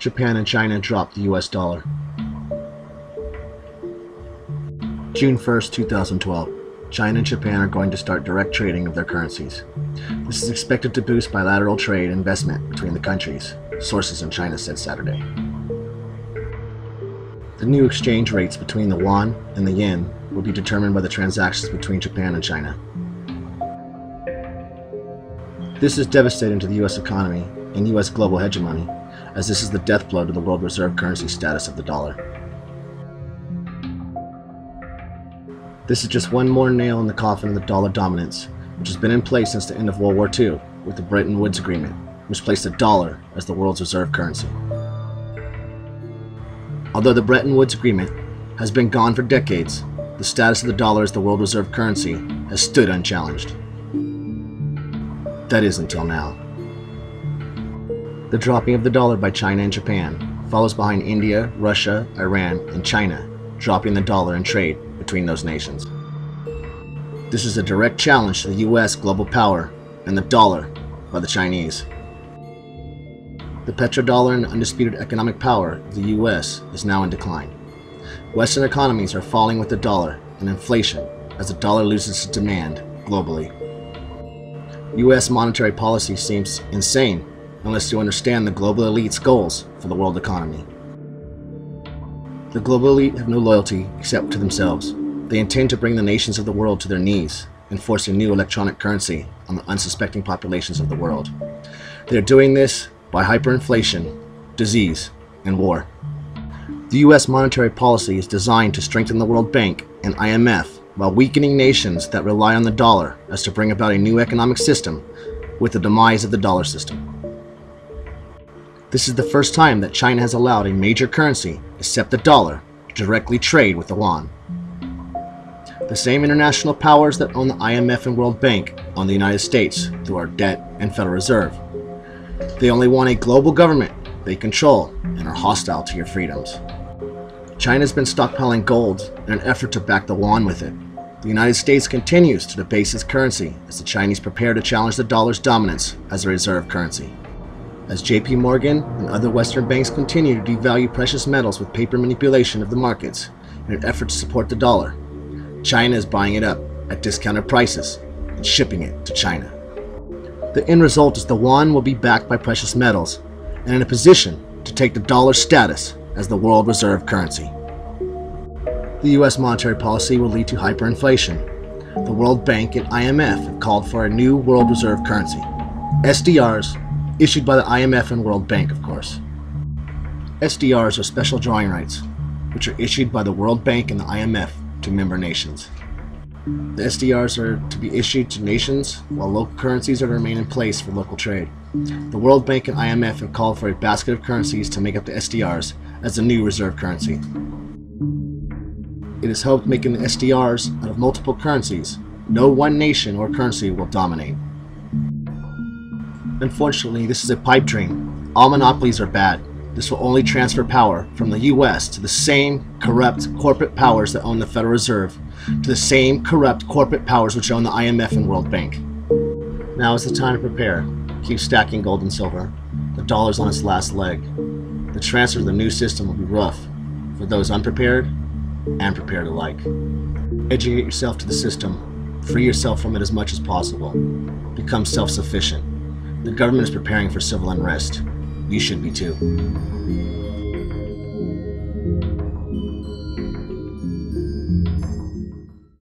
Japan and China dropped the US dollar. June 1st, 2012. China and Japan are going to start direct trading of their currencies. This is expected to boost bilateral trade and investment between the countries, sources in China said Saturday. The new exchange rates between the yuan and the yen will be determined by the transactions between Japan and China. This is devastating to the US economy and US global hegemony, as this is the death blow to the world reserve currency status of the dollar. This is just one more nail in the coffin of the dollar dominance, which has been in place since the end of World War II with the Bretton Woods Agreement, which placed the dollar as the world's reserve currency. Although the Bretton Woods Agreement has been gone for decades, the status of the dollar as the world reserve currency has stood unchallenged. That is, until now. The dropping of the dollar by China and Japan follows behind India, Russia, Iran, and China dropping the dollar in trade between those nations. This is a direct challenge to the US global power and the dollar by the Chinese. The petrodollar and undisputed economic power of the US is now in decline. Western economies are falling with the dollar and inflation as the dollar loses its demand globally. US monetary policy seems insane unless you understand the global elite's goals for the world economy. The global elite have no loyalty except to themselves. They intend to bring the nations of the world to their knees and force a new electronic currency on the unsuspecting populations of the world. They are doing this by hyperinflation, disease, and war. The US monetary policy is designed to strengthen the World Bank and IMF while weakening nations that rely on the dollar as to bring about a new economic system with the demise of the dollar system. This is the first time that China has allowed a major currency, except the dollar, to directly trade with the yuan. The same international powers that own the IMF and World Bank own the United States through our debt and Federal Reserve. They only want a global government they control and are hostile to your freedoms. China has been stockpiling gold in an effort to back the yuan with it. The United States continues to debase its currency as the Chinese prepare to challenge the dollar's dominance as a reserve currency. As JP Morgan and other Western banks continue to devalue precious metals with paper manipulation of the markets in an effort to support the dollar, China is buying it up at discounted prices and shipping it to China. The end result is the yuan will be backed by precious metals and in a position to take the dollar's status as the world reserve currency. The US monetary policy will lead to hyperinflation. The World Bank and IMF have called for a new world reserve currency, SDRs, issued by the IMF and World Bank, of course. SDRs are special drawing rights, which are issued by the World Bank and the IMF to member nations. The SDRs are to be issued to nations, while local currencies are to remain in place for local trade. The World Bank and IMF have called for a basket of currencies to make up the SDRs as the new reserve currency. It is hoped making the SDRs out of multiple currencies, no one nation or currency will dominate. Unfortunately, this is a pipe dream. All monopolies are bad. This will only transfer power from the US to the same corrupt corporate powers that own the Federal Reserve, to the same corrupt corporate powers which own the IMF and World Bank. Now is the time to prepare. Keep stacking gold and silver. The dollar's on its last leg. The transfer to the new system will be rough for those unprepared and prepared alike. Educate yourself to the system. Free yourself from it as much as possible. Become self-sufficient. The government is preparing for civil unrest. You should be too.